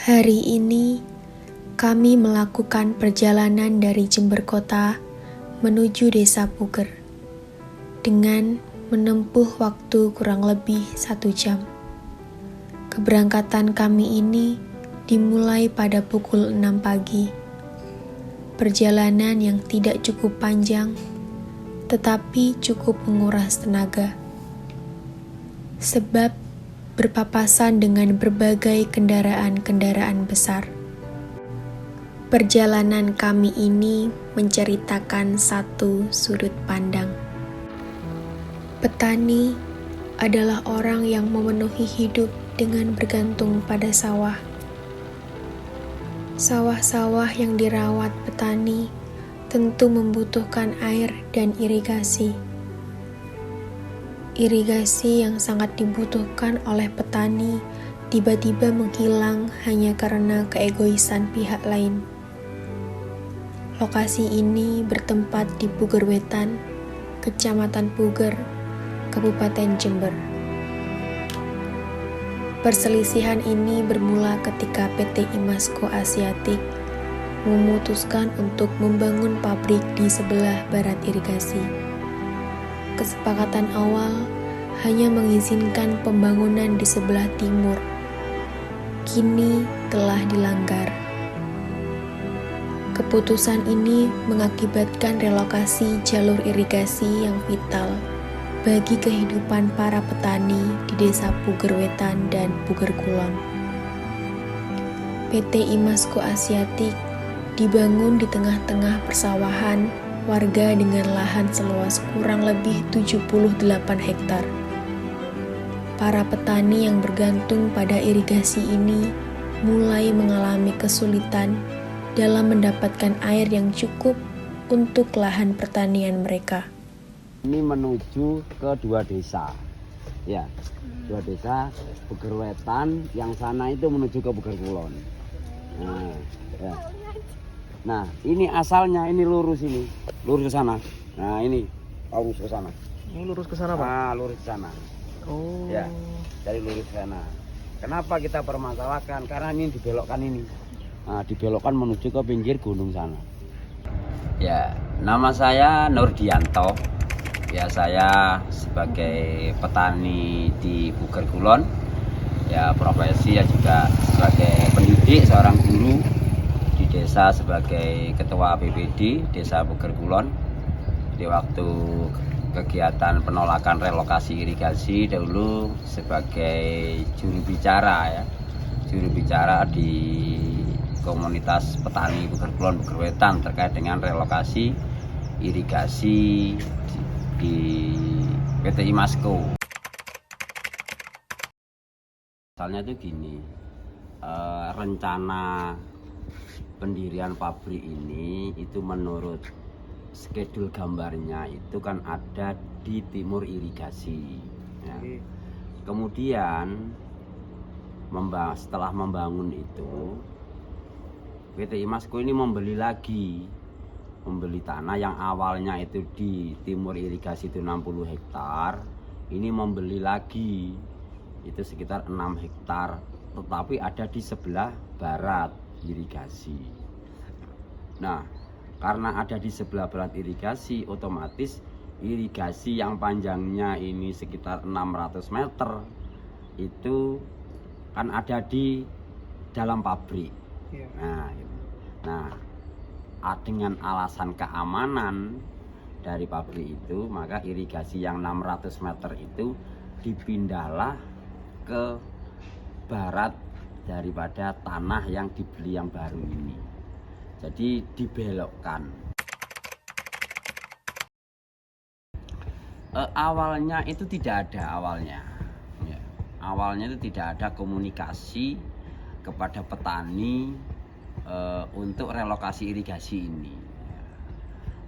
Hari ini, kami melakukan perjalanan dari Jember Kota menuju Desa Puger dengan menempuh waktu kurang lebih 1 jam. Keberangkatan kami ini dimulai pada pukul 6 pagi. Perjalanan yang tidak cukup panjang, tetapi cukup menguras tenaga. Sebab berpapasan dengan berbagai kendaraan-kendaraan besar. Perjalanan kami ini menceritakan satu sudut pandang. Petani adalah orang yang memenuhi hidup dengan bergantung pada sawah. Sawah-sawah yang dirawat petani tentu membutuhkan air dan irigasi. Irigasi yang sangat dibutuhkan oleh petani tiba-tiba menghilang hanya karena keegoisan pihak lain. Lokasi ini bertempat di Puger Wetan, Kecamatan Puger, Kabupaten Jember. Perselisihan ini bermula ketika PT Imasco Asiatik memutuskan untuk membangun pabrik di sebelah barat irigasi. Kesepakatan awal hanya mengizinkan pembangunan di sebelah timur. Kini telah dilanggar. Keputusan ini mengakibatkan relokasi jalur irigasi yang vital bagi kehidupan para petani di Desa Puger Wetan dan Puger Kulon. PT Imasco Asiatik dibangun di tengah-tengah persawahan warga dengan lahan seluas kurang lebih 78 hektar. Para petani yang bergantung pada irigasi ini mulai mengalami kesulitan dalam mendapatkan air yang cukup untuk lahan pertanian mereka. Ini menuju ke 2 desa, ya, 2 desa Puger Wetan, yang sana itu menuju ke Puger Kulon. Nah, ya. Nah, ini asalnya ini lurus ke sana. Nah, ini lurus ke sana. Ini lurus ke sana, Pak? Ah, lurus ke sana. Oh. Ya, dari lurus ke sana. Kenapa kita permasalahkan? Karena ini dibelokkan ini. Nah, dibelokkan menuju ke pinggir gunung sana. Ya, nama saya Nurdianto. Ya, saya sebagai petani di Puger Kulon. Ya, profesi ya juga sebagai pendidik, seorang guru di desa sebagai ketua BPD Desa Puger Kulon. Di waktu kegiatan penolakan relokasi irigasi dahulu sebagai juru bicara di komunitas petani Puger Kulon Puger Wetan terkait dengan relokasi irigasi di PT Imasco. Misalnya itu gini, rencana pendirian pabrik ini itu menurut skedul gambarnya itu kan ada di timur irigasi. Ya. Kemudian setelah membangun itu, PT Imasco ini membeli tanah yang awalnya itu di timur irigasi itu 60 hektar, ini membeli lagi itu sekitar 6 hektar, tetapi ada di sebelah barat irigasi. Nah, karena ada di sebelah barat irigasi, otomatis irigasi yang panjangnya ini sekitar 600 meter itu kan ada di dalam pabrik. Nah, dengan alasan keamanan dari pabrik itu, maka irigasi yang 600 meter itu dipindahlah ke barat daripada tanah yang dibeli yang baru ini. Jadi dibelokkan. Awalnya itu tidak ada Awalnya itu tidak ada komunikasi kepada petani untuk relokasi irigasi ini.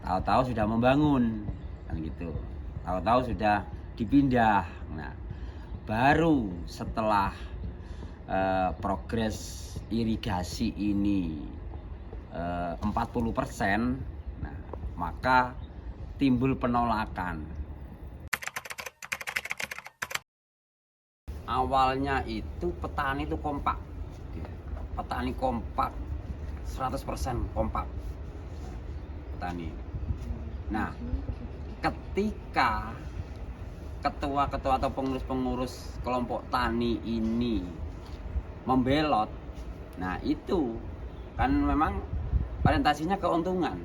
Tahu-tahu sudah membangun, kan gitu. Tahu-tahu sudah dipindah. Nah, baru setelah progres irigasi ini 40%, nah, maka timbul penolakan. Awalnya itu petani itu kompak, petani kompak, 100% kompak petani. Nah, ketika ketua-ketua atau pengurus-pengurus kelompok tani ini membelot, nah itu kan memang orientasinya keuntungan.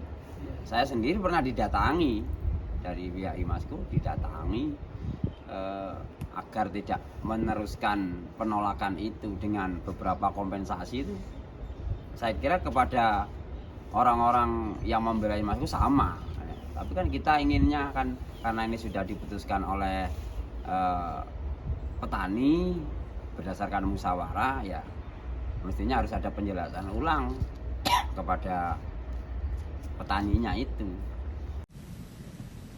Saya sendiri pernah didatangi dari pihak IMASKO, didatangi agar tidak meneruskan penolakan itu dengan beberapa kompensasi itu. Saya kira kepada orang-orang yang membela IMASKO sama, tapi kan kita inginnya kan karena ini sudah diputuskan oleh petani berdasarkan musyawarah, ya mestinya harus ada penjelasan ulang kepada petaninya itu.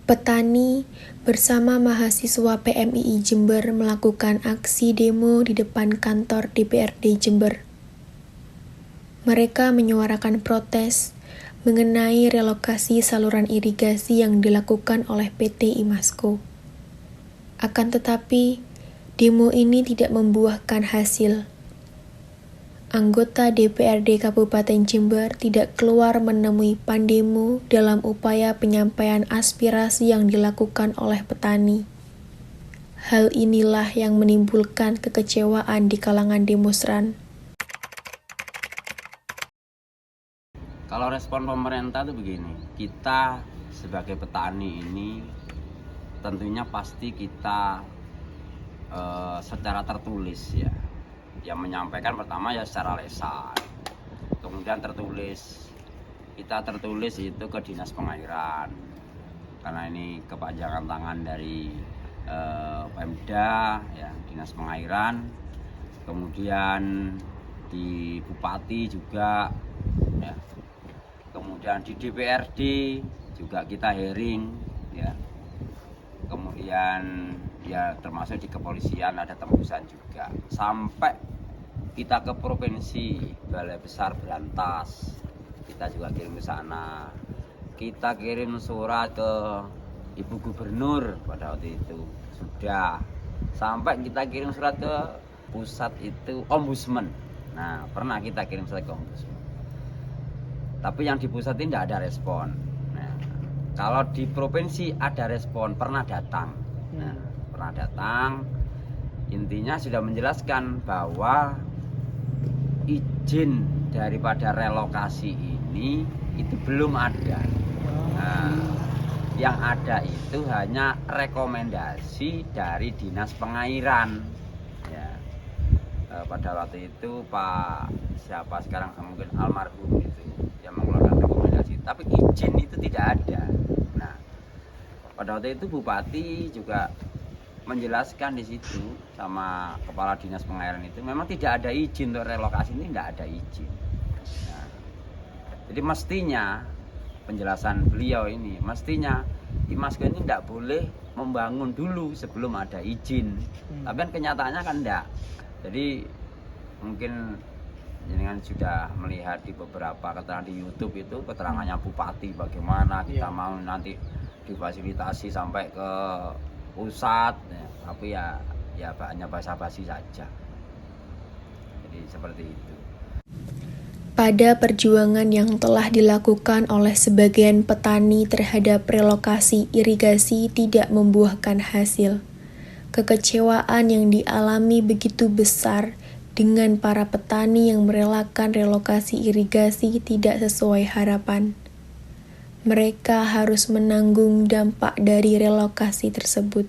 Petani bersama mahasiswa PMII Jember melakukan aksi demo di depan kantor DPRD Jember. Mereka menyuarakan protes mengenai relokasi saluran irigasi yang dilakukan oleh PT IMASKO. Akan tetapi, demo ini tidak membuahkan hasil. Anggota DPRD Kabupaten Jember tidak keluar menemui pandemo dalam upaya penyampaian aspirasi yang dilakukan oleh petani. Hal inilah yang menimbulkan kekecewaan di kalangan demonstran. Kalau respon pemerintah itu begini, kita sebagai petani ini tentunya pasti kita secara tertulis ya, yang menyampaikan pertama ya secara lisan, kemudian kita tertulis itu ke Dinas Pengairan, karena ini kepanjangan tangan dari Pemda ya, Dinas Pengairan, kemudian di Bupati juga ya, kemudian di DPRD juga kita hearing ya, kemudian ya termasuk di kepolisian ada tembusan juga, sampai kita ke provinsi Balai Besar Berantas kita juga kirim ke sana, kita kirim surat ke Ibu Gubernur pada waktu itu sudah, sampai kita kirim surat ke pusat itu Ombudsman. Nah pernah kita kirim surat ke Ombudsman, tapi yang di pusat ini tidak ada respon. Nah, kalau di provinsi ada respon, pernah datang. Nah, pernah datang, intinya sudah menjelaskan bahwa izin daripada relokasi ini itu belum ada. Nah, yang ada itu hanya rekomendasi dari Dinas Pengairan. Ya, pada waktu itu Pak siapa sekarang mungkin almarhum itu yang mengeluarkan rekomendasi, tapi izin itu tidak ada. Nah, pada waktu itu Bupati juga menjelaskan di situ sama Kepala Dinas Pengairan itu memang tidak ada izin untuk relokasi ini, tidak ada izin. Nah, jadi mestinya penjelasan beliau ini, mestinya IMASKO ini tidak boleh membangun dulu sebelum ada izin. Tapi kan kenyataannya kan tidak. Jadi mungkin jangan sudah melihat di beberapa keterangan di YouTube itu keterangannya Bupati bagaimana kita mau nanti difasilitasi sampai ke pusat ya, tapi ya hanya basa-basi saja. Jadi seperti itu. Pada perjuangan yang telah dilakukan oleh sebagian petani terhadap relokasi irigasi tidak membuahkan hasil. Kekecewaan yang dialami begitu besar dengan para petani yang merelakan relokasi irigasi tidak sesuai harapan. Mereka harus menanggung dampak dari relokasi tersebut.